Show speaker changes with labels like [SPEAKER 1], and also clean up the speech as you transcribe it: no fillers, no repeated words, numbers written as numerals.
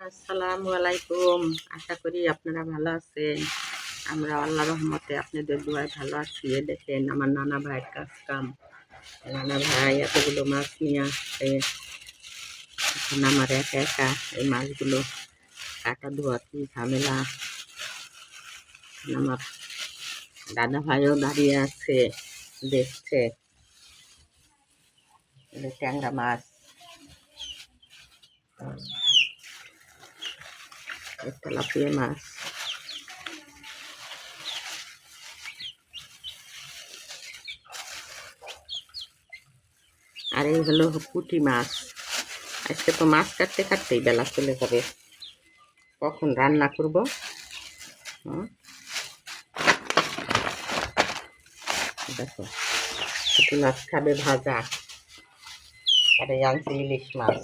[SPEAKER 1] আসসালামু আলাইকুম। আশা করি আপনারা ভালো আছেন। আমরা আল্লাহর রহমতে আপনাদের দোয়ায় ভালো আছি। দেখেন আমার নানা ভাইয়ের কাজ কাম। নানা ভাই এতগুলো মাছ নিয়ে আসছে। এখন আমার একা একা এই মাছগুলো কাটা ধোয়া কি ঝামেলা। আমার দাদা ভাইও দাঁড়িয়ে আছে, দেখছে। ট্যাংরা মাছ, তেলাপিয়া মাছ, আর এই হলো পুঁটি মাছ। আজকে তো মাছ কাটতে কাটতেই বেলা চলে যাবে, কখন রান্না করব। দেখো পুঁটি মাছ খাবে ভাজা, আর এই আনছি ইলিশ মাছ।